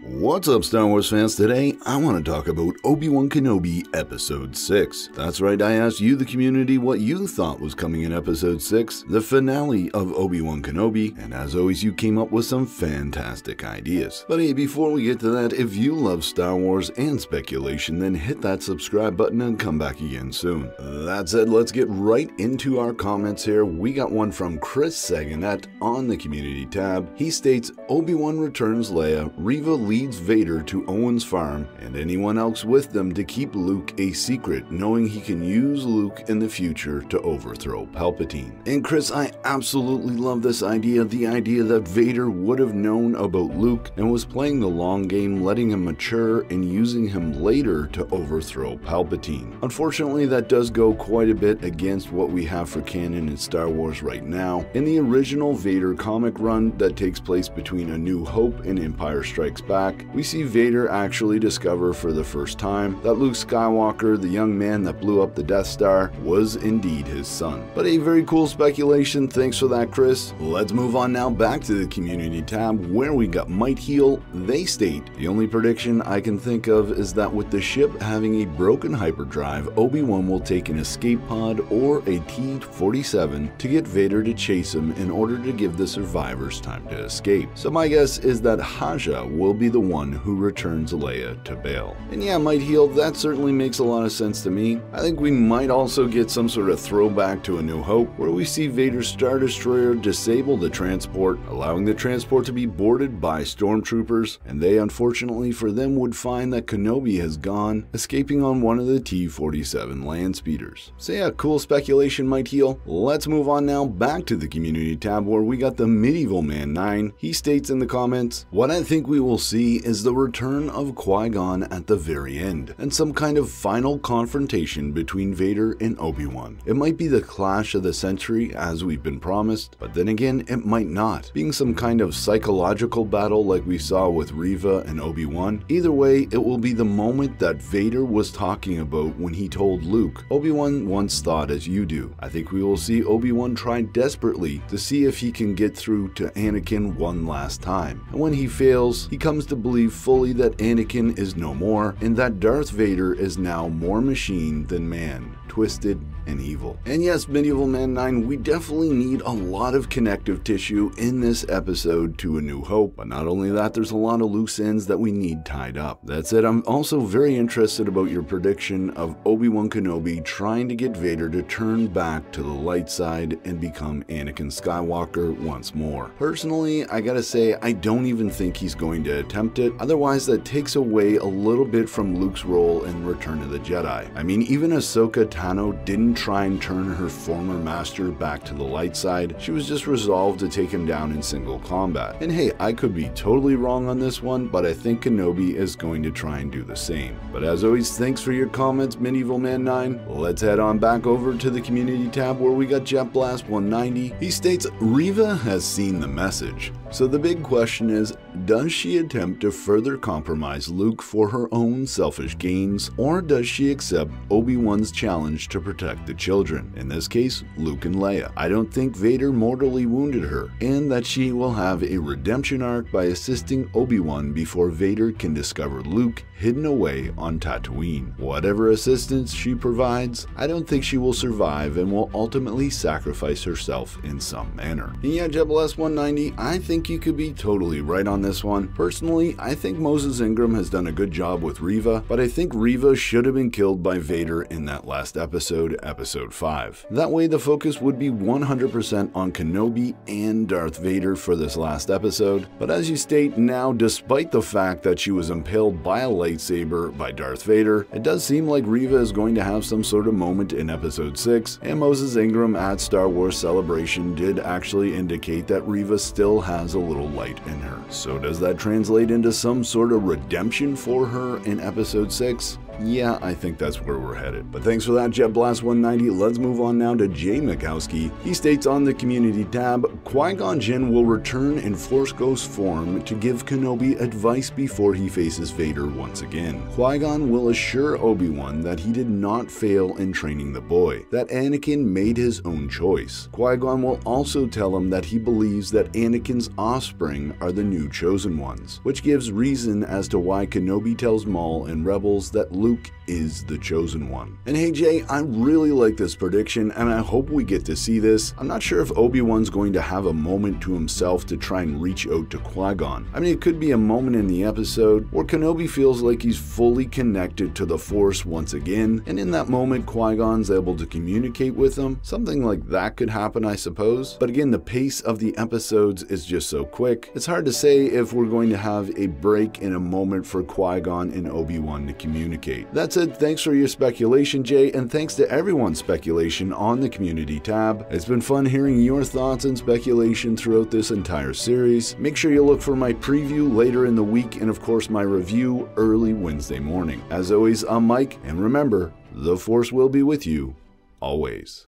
What's up, Star Wars fans? Today, I want to talk about Obi-Wan Kenobi Episode 6. That's right, I asked you, the community, what you thought was coming in Episode 6, the finale of Obi-Wan Kenobi, and as always, you came up with some fantastic ideas. But hey, before we get to that, if you love Star Wars and speculation, then hit that subscribe button and come back again soon. That said, let's get right into our comments here. We got one from Chris Saganet on the community tab. He states, Obi-Wan returns Leia, Reva leads Vader to Owen's farm, and anyone else with them to keep Luke a secret, knowing he can use Luke in the future to overthrow Palpatine. And Chris, I absolutely love this idea, the idea that Vader would have known about Luke and was playing the long game, letting him mature and using him later to overthrow Palpatine. Unfortunately, that does go quite a bit against what we have for canon in Star Wars right now. In the original Vader comic run that takes place between A New Hope and Empire Strikes Back, we see Vader actually discover for the first time that Luke Skywalker, the young man that blew up the Death Star, was indeed his son. But a very cool speculation, thanks for that, Chris. Let's move on now back to the community tab where we got Might Heal. They state, the only prediction I can think of is that with the ship having a broken hyperdrive, Obi-Wan will take an escape pod or a T-47 to get Vader to chase him in order to give the survivors time to escape. So my guess is that Haja will be the one who returns Leia to Bail. And yeah, Might Heal, that certainly makes a lot of sense to me. I think we might also get some sort of throwback to A New Hope, where we see Vader's Star Destroyer disable the transport, allowing the transport to be boarded by stormtroopers, and they, unfortunately for them, would find that Kenobi has gone, escaping on one of the T-47 land speeders. So yeah, cool speculation, Might Heal. Let's move on now back to the community tab where we got the Medieval Man 9. He states in the comments, what I think we will see is the return of Qui-Gon at the very end, and some kind of final confrontation between Vader and Obi-Wan. It might be the clash of the century as we've been promised, but then again it might not, being some kind of psychological battle like we saw with Reva and Obi-Wan. Either way, it will be the moment that Vader was talking about when he told Luke, Obi-Wan once thought as you do. I think we will see Obi-Wan try desperately to see if he can get through to Anakin one last time, and when he fails, he comes to believe fully that Anakin is no more, and that Darth Vader is now more machine than man, twisted and evil. And yes, Medieval Man 9, we definitely need a lot of connective tissue in this episode to A New Hope, but not only that, there's a lot of loose ends that we need tied up. That said, I'm also very interested about your prediction of Obi-Wan Kenobi trying to get Vader to turn back to the light side and become Anakin Skywalker once more. Personally, I gotta say, I don't even think he's going to attempt it, otherwise that takes away a little bit from Luke's role in Return of the Jedi. I mean, even Ahsoka Tano didn't try and turn her former master back to the light side, she was just resolved to take him down in single combat. And hey, I could be totally wrong on this one, but I think Kenobi is going to try and do the same. But as always, thanks for your comments, Medieval Man 9. Let's head on back over to the community tab where we got Jet Blast 190. He states, Reva has seen the message. So the big question is, does she attempt to further compromise Luke for her own selfish gains, or does she accept Obi-Wan's challenge to protect the children, in this case, Luke and Leia? I don't think Vader mortally wounded her, and that she will have a redemption arc by assisting Obi-Wan before Vader can discover Luke hidden away on Tatooine. Whatever assistance she provides, I don't think she will survive and will ultimately sacrifice herself in some manner. And yeah, Jebel S190, I think you could be totally right on this one. Personally, I think Moses Ingram has done a good job with Reva, but I think Reva should have been killed by Vader in that last episode, Episode 5. That way the focus would be 100% on Kenobi and Darth Vader for this last episode, but as you state now, despite the fact that she was impaled by a lightsaber by Darth Vader, it does seem like Reva is going to have some sort of moment in Episode 6, and Moses Ingram at Star Wars Celebration did actually indicate that Reva still has a little light in her. So does that translate into some sort of redemption for her in Episode 6? Yeah, I think that's where we're headed. But thanks for that, Jet Blast 190. Let's move on now to Jay Mikowski. He states on the community tab, Qui-Gon Jinn will return in Force Ghost form to give Kenobi advice before he faces Vader once again. Qui-Gon will assure Obi-Wan that he did not fail in training the boy, that Anakin made his own choice. Qui-Gon will also tell him that he believes that Anakin's offspring are the new chosen ones, which gives reason as to why Kenobi tells Maul in Rebels that Luke is the chosen one. And hey Jay, I really like this prediction and I hope we get to see this. I'm not sure if Obi-Wan's going to have a moment to himself to try and reach out to Qui-Gon. I mean, it could be a moment in the episode where Kenobi feels like he's fully connected to the Force once again, and in that moment Qui-Gon's able to communicate with him. Something like that could happen, I suppose. But again, the pace of the episodes is just so quick. It's hard to say if we're going to have a break in a moment for Qui-Gon and Obi-Wan to communicate. That said, thanks for your speculation, Jay, and thanks to everyone's speculation on the community tab. It's been fun hearing your thoughts and speculation throughout this entire series. Make sure you look for my preview later in the week and of course my review early Wednesday morning. As always, I'm Mike, and remember, the Force will be with you always.